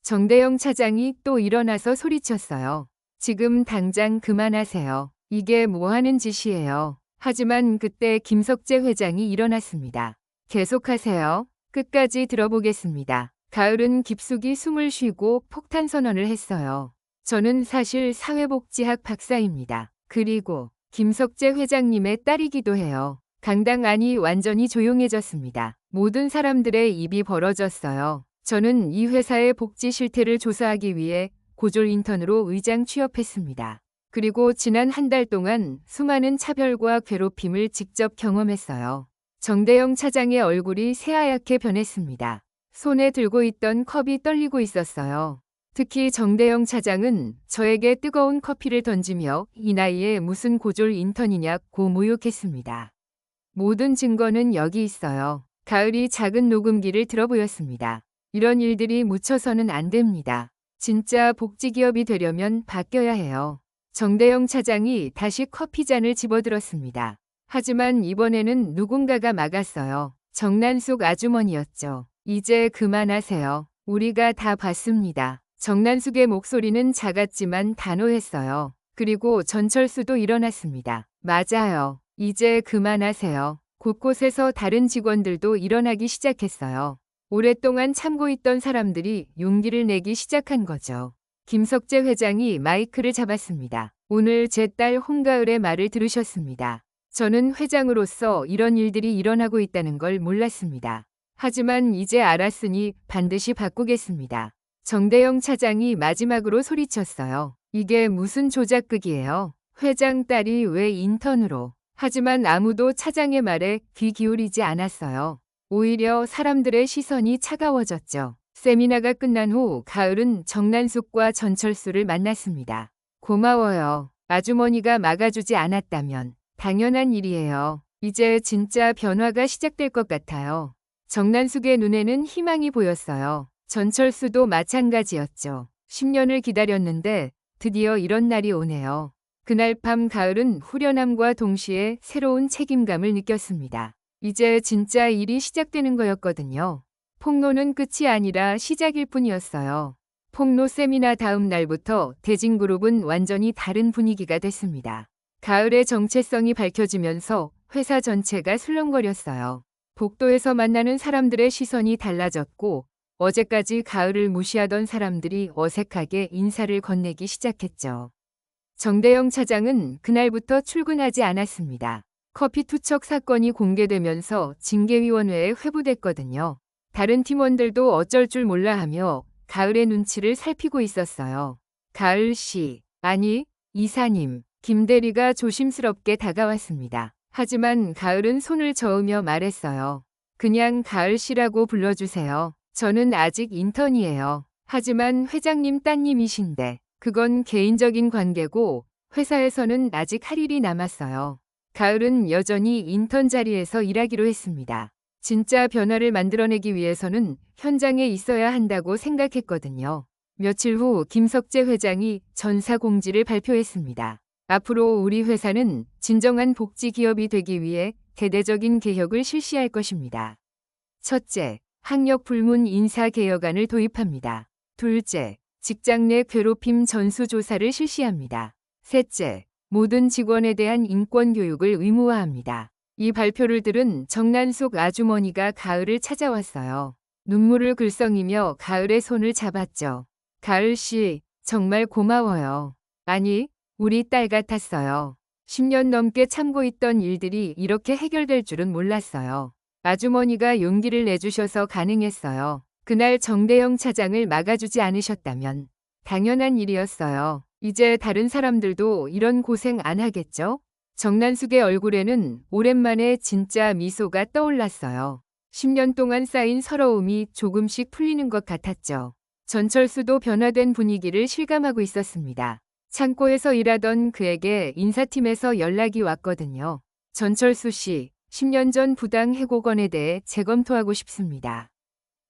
정대영 차장이 또 일어나서 소리쳤어요. 지금 당장 그만하세요. 이게 뭐 하는 짓이에요. 하지만 그때 김석재 회장이 일어났습니다. 계속하세요. 끝까지 들어보겠습니다. 가을은 깊숙이 숨을 쉬고 폭탄 선언을 했어요. 저는 사실 사회복지학 박사입니다. 그리고 김석재 회장님의 딸이기도 해요. 강당 안이 완전히 조용해졌습니다. 모든 사람들의 입이 벌어졌어요. 저는 이 회사의 복지 실태를 조사하기 위해 고졸 인턴으로 의장 취업했습니다. 그리고 지난 한 달 동안 수많은 차별과 괴롭힘을 직접 경험했어요. 정대영 차장의 얼굴이 새하얗게 변했습니다. 손에 들고 있던 컵이 떨리고 있었어요. 특히 정대영 차장은 저에게 뜨거운 커피를 던지며 이 나이에 무슨 고졸 인턴이냐고 모욕했습니다. 모든 증거는 여기 있어요. 가을이 작은 녹음기를 들어보였습니다. 이런 일들이 묻혀서는 안 됩니다. 진짜 복지기업이 되려면 바뀌어야 해요. 정대영 차장이 다시 커피잔을 집어들었습니다. 하지만 이번에는 누군가가 막았어요. 정난숙 아주머니였죠. 이제 그만하세요. 우리가 다 봤습니다. 정난숙의 목소리는 작았지만 단호했어요. 그리고 전철수도 일어났습니다. 맞아요. 이제 그만하세요. 곳곳에서 다른 직원들도 일어나기 시작했어요. 오랫동안 참고 있던 사람들이 용기를 내기 시작한 거죠. 김석재 회장이 마이크를 잡았습니다. 오늘 제 딸 홍가을의 말을 들으셨습니다. 저는 회장으로서 이런 일들이 일어나고 있다는 걸 몰랐습니다. 하지만 이제 알았으니 반드시 바꾸겠습니다. 정대영 차장이 마지막으로 소리쳤어요. 이게 무슨 조작극이에요? 회장 딸이 왜 인턴으로? 하지만 아무도 차장의 말에 귀 기울이지 않았어요. 오히려 사람들의 시선이 차가워졌죠. 세미나가 끝난 후 가을은 정난숙과 전철수를 만났습니다. 고마워요. 아주머니가 막아주지 않았다면. 당연한 일이에요. 이제 진짜 변화가 시작될 것 같아요. 정난숙의 눈에는 희망이 보였어요. 전철수도 마찬가지였죠. 10년을 기다렸는데 드디어 이런 날이 오네요. 그날 밤 가을은 후련함과 동시에 새로운 책임감을 느꼈습니다. 이제 진짜 일이 시작되는 거였거든요. 폭로는 끝이 아니라 시작일 뿐이었어요. 폭로 세미나 다음 날부터 대진그룹은 완전히 다른 분위기가 됐습니다. 가을의 정체성이 밝혀지면서 회사 전체가 술렁거렸어요. 복도에서 만나는 사람들의 시선이 달라졌고 어제까지 가을을 무시하던 사람들이 어색하게 인사를 건네기 시작했죠. 정대영 차장은 그날부터 출근하지 않았습니다. 커피 투척 사건이 공개되면서 징계위원회에 회부됐거든요. 다른 팀원들도 어쩔 줄 몰라 하며 가을의 눈치를 살피고 있었어요. 가을 씨, 아니, 이사님, 김 대리가 조심스럽게 다가왔습니다. 하지만 가을은 손을 저으며 말했어요. 그냥 가을 씨라고 불러주세요. 저는 아직 인턴이에요. 하지만 회장님 따님이신데 그건 개인적인 관계고 회사에서는 아직 할 일이 남았어요. 가을은 여전히 인턴 자리에서 일하기로 했습니다. 진짜 변화를 만들어내기 위해서는 현장에 있어야 한다고 생각했거든요. 며칠 후 김석재 회장이 전사 공지를 발표했습니다. 앞으로 우리 회사는 진정한 복지 기업이 되기 위해 대대적인 개혁을 실시할 것입니다. 첫째, 학력 불문 인사 개혁안을 도입합니다. 둘째, 직장 내 괴롭힘 전수조사를 실시합니다. 셋째, 모든 직원에 대한 인권 교육을 의무화합니다. 이 발표를 들은 정난숙 아주머니가 가을을 찾아왔어요. 눈물을 글썽이며 가을의 손을 잡았죠. 가을 씨, 정말 고마워요. 아니, 우리 딸 같았어요. 10년 넘게 참고 있던 일들이 이렇게 해결될 줄은 몰랐어요. 아주머니가 용기를 내주셔서 가능했어요. 그날 정대영 차장을 막아주지 않으셨다면 당연한 일이었어요. 이제 다른 사람들도 이런 고생 안 하겠죠? 정난숙의 얼굴에는 오랜만에 진짜 미소가 떠올랐어요. 10년 동안 쌓인 서러움이 조금씩 풀리는 것 같았죠. 전철수도 변화된 분위기를 실감하고 있었습니다. 창고에서 일하던 그에게 인사팀에서 연락이 왔거든요. 전철수 씨, 10년 전 부당 해고건에 대해 재검토하고 싶습니다.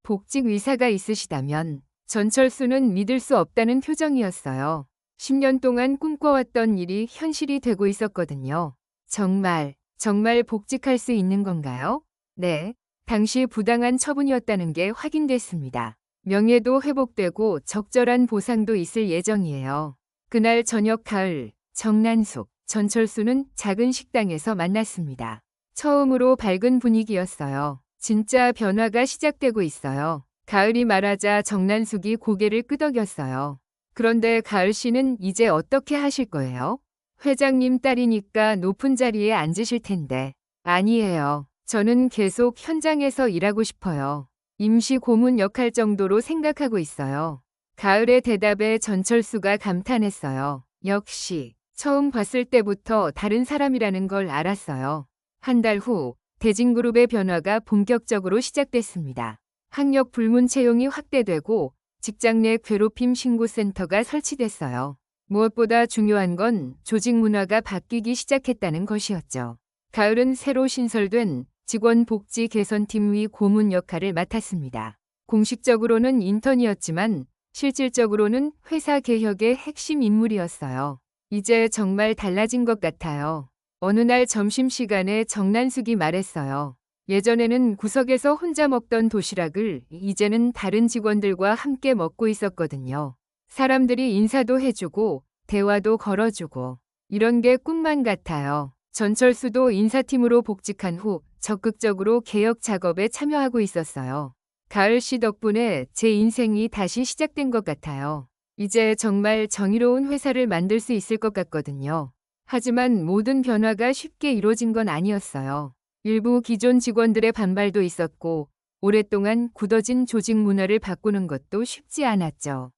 복직 의사가 있으시다면. 전철수는 믿을 수 없다는 표정이었어요. 10년 동안 꿈꿔왔던 일이 현실이 되고 있었거든요. 정말 복직할 수 있는 건가요? 네. 당시 부당한 처분이었다는 게 확인됐습니다. 명예도 회복되고 적절한 보상도 있을 예정이에요. 그날 저녁 가을, 정난숙, 전철수는 작은 식당에서 만났습니다. 처음으로 밝은 분위기였어요. 진짜 변화가 시작되고 있어요. 가을이 말하자 정난숙이 고개를 끄덕였어요. 그런데 가을 씨는 이제 어떻게 하실 거예요? 회장님 딸이니까 높은 자리에 앉으실 텐데. 아니에요. 저는 계속 현장에서 일하고 싶어요. 임시 고문 역할 정도로 생각하고 있어요. 가을의 대답에 전철수가 감탄했어요. 역시 처음 봤을 때부터 다른 사람이라는 걸 알았어요. 한 달 후 대진그룹의 변화가 본격적으로 시작됐습니다. 학력 불문 채용이 확대되고 직장 내 괴롭힘 신고센터가 설치됐어요. 무엇보다 중요한 건 조직 문화가 바뀌기 시작했다는 것이었죠. 가을은 새로 신설된 직원 복지 개선팀 위 고문 역할을 맡았습니다. 공식적으로는 인턴이었지만 실질적으로는 회사 개혁의 핵심 인물이었어요. 이제 정말 달라진 것 같아요. 어느 날 점심시간에 정난숙이 말했어요. 예전에는 구석에서 혼자 먹던 도시락을 이제는 다른 직원들과 함께 먹고 있었거든요. 사람들이 인사도 해주고 대화도 걸어주고 이런 게 꿈만 같아요. 전철수도 인사팀으로 복직한 후 적극적으로 개혁 작업에 참여하고 있었어요. 가을 씨 덕분에 제 인생이 다시 시작된 것 같아요. 이제 정말 정의로운 회사를 만들 수 있을 것 같거든요. 하지만 모든 변화가 쉽게 이루어진 건 아니었어요. 일부 기존 직원들의 반발도 있었고 오랫동안 굳어진 조직 문화를 바꾸는 것도 쉽지 않았죠.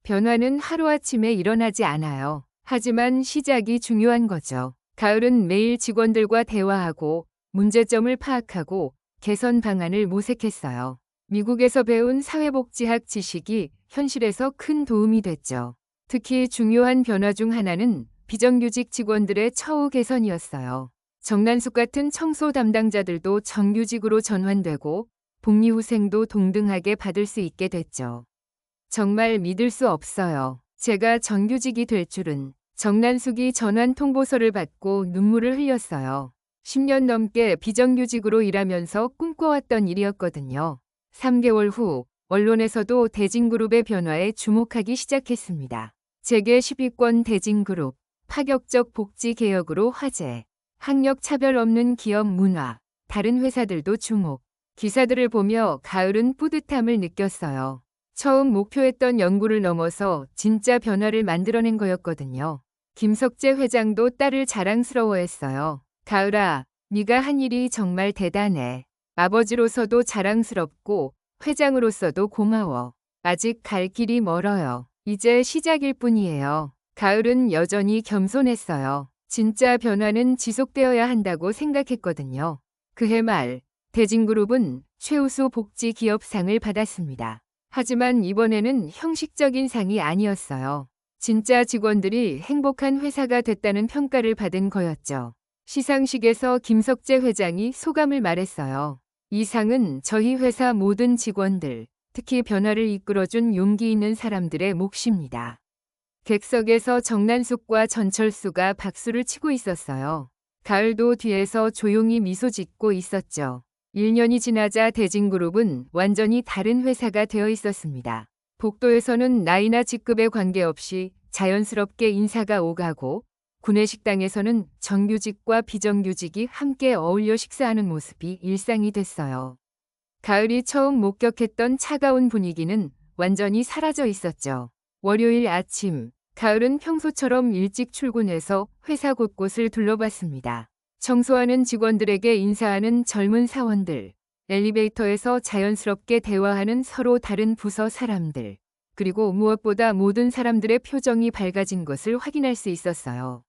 변화는 하루아침에 일어나지 않아요. 하지만 시작이 중요한 거죠. 가을은 매일 직원들과 대화하고 문제점을 파악하고 개선 방안을 모색했어요. 미국에서 배운 사회복지학 지식이 현실에서 큰 도움이 됐죠. 특히 중요한 변화 중 하나는 비정규직 직원들의 처우 개선이었어요. 정난숙 같은 청소 담당자들도 정규직으로 전환되고 복리후생도 동등하게 받을 수 있게 됐죠. 정말 믿을 수 없어요. 제가 정규직이 될 줄은. 정난숙이 전환 통보서를 받고 눈물을 흘렸어요. 10년 넘게 비정규직으로 일하면서 꿈꿔왔던 일이었거든요. 3개월 후 언론에서도 대진그룹의 변화에 주목하기 시작했습니다. 재계 10위권 대진그룹, 파격적 복지 개혁으로 화제. 학력 차별 없는 기업 문화, 다른 회사들도 주목. 기사들을 보며 가을은 뿌듯함을 느꼈어요. 처음 목표했던 연구를 넘어서 진짜 변화를 만들어낸 거였거든요. 김석재 회장도 딸을 자랑스러워했어요. 가을아, 네가 한 일이 정말 대단해. 아버지로서도 자랑스럽고 회장으로서도 고마워. 아직 갈 길이 멀어요. 이제 시작일 뿐이에요. 가을은 여전히 겸손했어요. 진짜 변화는 지속되어야 한다고 생각했거든요. 그해 말, 대진그룹은 최우수 복지 기업상을 받았습니다. 하지만 이번에는 형식적인 상이 아니었어요. 진짜 직원들이 행복한 회사가 됐다는 평가를 받은 거였죠. 시상식에서 김석재 회장이 소감을 말했어요. 이 상은 저희 회사 모든 직원들, 특히 변화를 이끌어준 용기 있는 사람들의 몫입니다. 객석에서 정난숙과 전철수가 박수를 치고 있었어요. 가을도 뒤에서 조용히 미소 짓고 있었죠. 1년이 지나자 대진그룹은 완전히 다른 회사가 되어 있었습니다. 복도에서는 나이나 직급에 관계없이 자연스럽게 인사가 오가고 구내식당에서는 정규직과 비정규직이 함께 어울려 식사하는 모습이 일상이 됐어요. 가을이 처음 목격했던 차가운 분위기는 완전히 사라져 있었죠. 월요일 아침, 가을은 평소처럼 일찍 출근해서 회사 곳곳을 둘러봤습니다. 청소하는 직원들에게 인사하는 젊은 사원들, 엘리베이터에서 자연스럽게 대화하는 서로 다른 부서 사람들, 그리고 무엇보다 모든 사람들의 표정이 밝아진 것을 확인할 수 있었어요.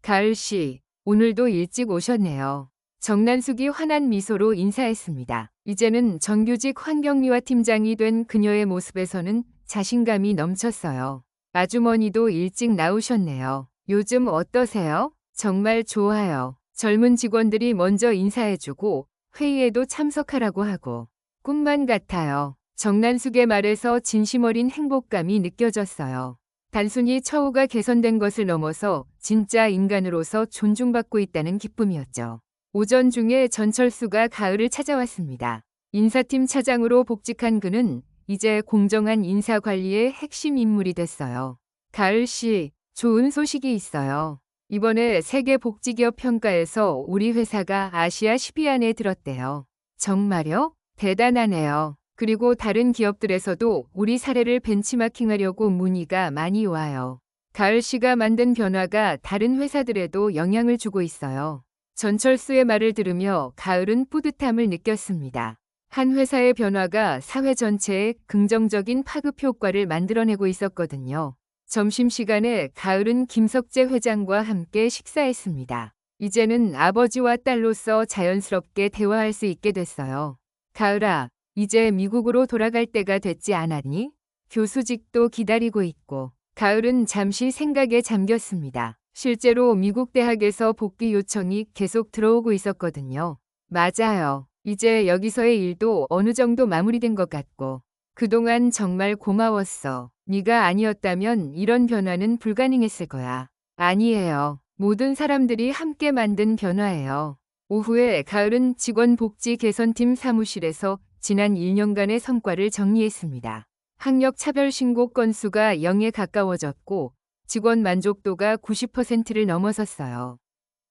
가을 씨, 오늘도 일찍 오셨네요. 정난숙이 환한 미소로 인사했습니다. 이제는 정규직 환경미화 팀장이 된 그녀의 모습에서는 자신감이 넘쳤어요. 아주머니도 일찍 나오셨네요. 요즘 어떠세요? 정말 좋아요. 젊은 직원들이 먼저 인사해주고 회의에도 참석하라고 하고 꿈만 같아요. 정난숙의 말에서 진심 어린 행복감이 느껴졌어요. 단순히 처우가 개선된 것을 넘어서 진짜 인간으로서 존중받고 있다는 기쁨이었죠. 오전 중에 전철수가 가을을 찾아왔습니다. 인사팀 차장으로 복직한 그는 이제 공정한 인사 관리의 핵심 인물이 됐어요. 가을 씨, 좋은 소식이 있어요. 이번에 세계 복지기업 평가에서 우리 회사가 아시아 10위 안에 들었대요. 정말요? 대단하네요. 그리고 다른 기업들에서도 우리 사례를 벤치마킹하려고 문의가 많이 와요. 가을 씨가 만든 변화가 다른 회사들에도 영향을 주고 있어요. 전철수의 말을 들으며 가을은 뿌듯함을 느꼈습니다. 한 회사의 변화가 사회 전체에 긍정적인 파급 효과를 만들어내고 있었거든요. 점심시간에 가을은 김석재 회장과 함께 식사했습니다. 이제는 아버지와 딸로서 자연스럽게 대화할 수 있게 됐어요. 가을아, 이제 미국으로 돌아갈 때가 됐지 않았니? 교수직도 기다리고 있고. 가을은 잠시 생각에 잠겼습니다. 실제로 미국 대학에서 복귀 요청이 계속 들어오고 있었거든요. 맞아요. 이제 여기서의 일도 어느 정도 마무리된 것 같고. 그동안 정말 고마웠어. 네가 아니었다면 이런 변화는 불가능했을 거야. 아니에요. 모든 사람들이 함께 만든 변화예요. 오후에 가을은 직원 복지 개선팀 사무실에서 지난 1년간의 성과를 정리했습니다. 학력 차별 신고 건수가 0에 가까워졌고 직원 만족도가 90%를 넘어섰어요.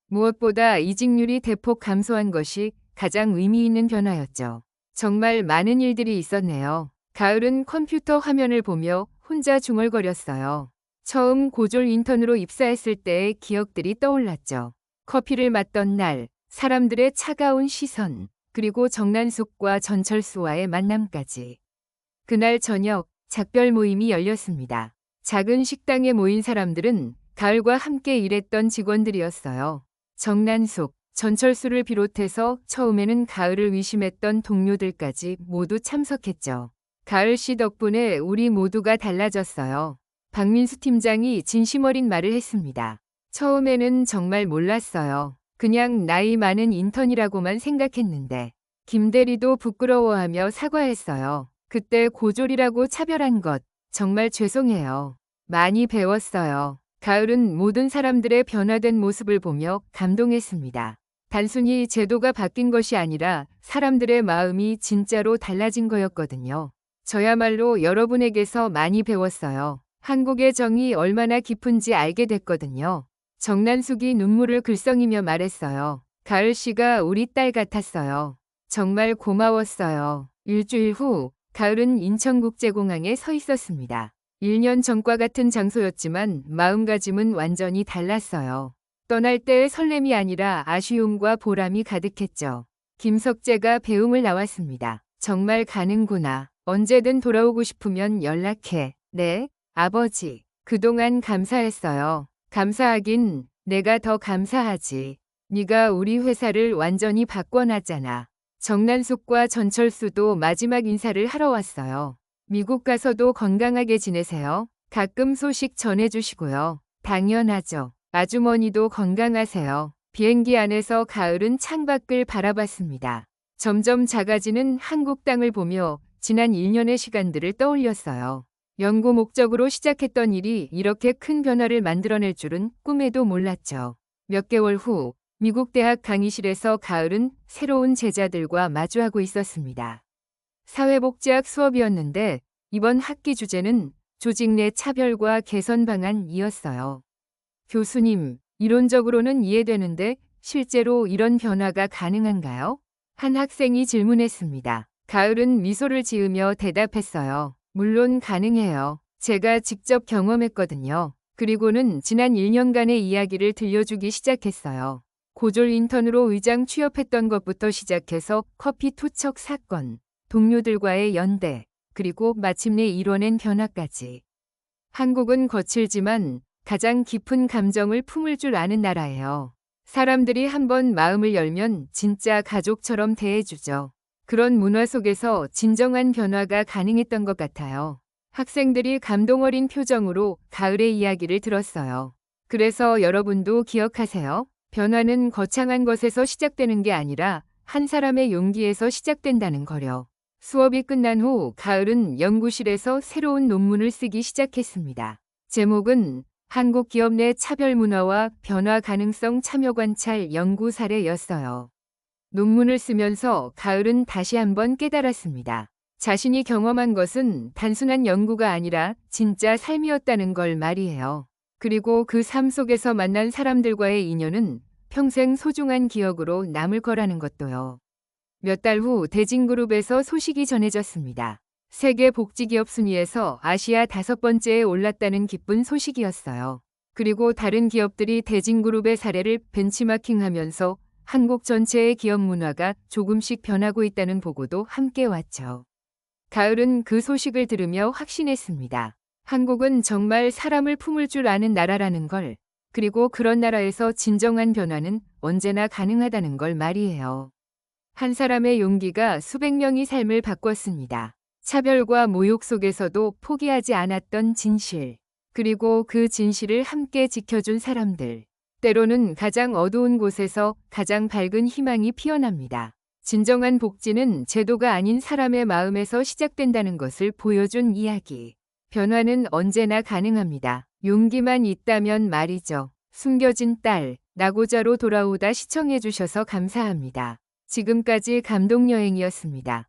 무엇보다 이직률이 대폭 감소한 것이 가장 의미 있는 변화였죠. 정말 많은 일들이 있었네요. 가을은 컴퓨터 화면을 보며 혼자 중얼거렸어요. 처음 고졸 인턴으로 입사했을 때의 기억들이 떠올랐죠. 커피를 마던 날, 사람들의 차가운 시선, 그리고 정난숙과 전철수와의 만남까지. 그날 저녁 작별 모임이 열렸습니다. 작은 식당에 모인 사람들은 가을과 함께 일했던 직원들이었어요. 정난숙, 전철수를 비롯해서 처음에는 가을을 의심했던 동료들까지 모두 참석했죠. 가을 씨 덕분에 우리 모두가 달라졌어요. 박민수 팀장이 진심 어린 말을 했습니다. 처음에는 정말 몰랐어요. 그냥 나이 많은 인턴이라고만 생각했는데. 김 대리도 부끄러워하며 사과했어요. 그때 고졸이라고 차별한 것 정말 죄송해요. 많이 배웠어요. 가을은 모든 사람들의 변화된 모습을 보며 감동했습니다. 단순히 제도가 바뀐 것이 아니라 사람들의 마음이 진짜로 달라진 거였거든요. 저야말로 여러분에게서 많이 배웠어요. 한국의 정이 얼마나 깊은지 알게 됐거든요. 정난숙이 눈물을 글썽이며 말했어요. 가을 씨가 우리 딸 같았어요. 정말 고마웠어요. 일주일 후 가을은 인천국제공항에 서 있었습니다. 1년 전과 같은 장소였지만 마음가짐은 완전히 달랐어요. 떠날 때의 설렘이 아니라 아쉬움과 보람이 가득했죠. 김석재가 배웅을 나왔습니다. 정말 가는구나. 언제든 돌아오고 싶으면 연락해. 네, 아버지. 그동안 감사했어요. 감사하긴 내가 더 감사하지. 네가 우리 회사를 완전히 바꿔놨잖아. 정난숙과 전철수도 마지막 인사를 하러 왔어요. 미국 가서도 건강하게 지내세요. 가끔 소식 전해주시고요. 당연하죠. 아주머니도 건강하세요. 비행기 안에서 가을은 창밖을 바라봤습니다. 점점 작아지는 한국 땅을 보며 지난 1년의 시간들을 떠올렸어요. 연구 목적으로 시작했던 일이 이렇게 큰 변화를 만들어낼 줄은 꿈에도 몰랐죠. 몇 개월 후 미국 대학 강의실에서 가을은 새로운 제자들과 마주하고 있었습니다. 사회복지학 수업이었는데 이번 학기 주제는 조직 내 차별과 개선 방안이었어요. 교수님, 이론적으로는 이해되는데 실제로 이런 변화가 가능한가요? 한 학생이 질문했습니다. 가을은 미소를 지으며 대답했어요. 물론 가능해요. 제가 직접 경험했거든요. 그리고는 지난 1년간의 이야기를 들려주기 시작했어요. 고졸 인턴으로 의장 취업했던 것부터 시작해서 커피 투척 사건, 동료들과의 연대, 그리고 마침내 이뤄낸 변화까지. 한국은 거칠지만 가장 깊은 감정을 품을 줄 아는 나라예요. 사람들이 한번 마음을 열면 진짜 가족처럼 대해주죠. 그런 문화 속에서 진정한 변화가 가능했던 것 같아요. 학생들이 감동 어린 표정으로 가을의 이야기를 들었어요. 그래서 여러분도 기억하세요. 변화는 거창한 것에서 시작되는 게 아니라 한 사람의 용기에서 시작된다는 거요. 수업이 끝난 후 가을은 연구실에서 새로운 논문을 쓰기 시작했습니다. 제목은 한국 기업 내 차별 문화와 변화 가능성 참여 관찰 연구 사례였어요. 논문을 쓰면서 가을은 다시 한번 깨달았습니다. 자신이 경험한 것은 단순한 연구가 아니라 진짜 삶이었다는 걸 말이에요. 그리고 그 삶 속에서 만난 사람들과의 인연은 평생 소중한 기억으로 남을 거라는 것도요. 몇 달 후 대진그룹에서 소식이 전해졌습니다. 세계 복지기업 순위에서 아시아 5번째에 올랐다는 기쁜 소식이었어요. 그리고 다른 기업들이 대진그룹의 사례를 벤치마킹하면서 한국 전체의 기업 문화가 조금씩 변하고 있다는 보고도 함께 왔죠. 가을은 그 소식을 들으며 확신했습니다. 한국은 정말 사람을 품을 줄 아는 나라라는 걸, 그리고 그런 나라에서 진정한 변화는 언제나 가능하다는 걸 말이에요. 한 사람의 용기가 수백 명의 삶을 바꿨습니다. 차별과 모욕 속에서도 포기하지 않았던 진실, 그리고 그 진실을 함께 지켜준 사람들. 때로는 가장 어두운 곳에서 가장 밝은 희망이 피어납니다. 진정한 복지는 제도가 아닌 사람의 마음에서 시작된다는 것을 보여준 이야기. 변화는 언제나 가능합니다. 용기만 있다면 말이죠. 숨겨진 딸, 나고자로 돌아오다 시청해주셔서 감사합니다. 지금까지 감동여행이었습니다.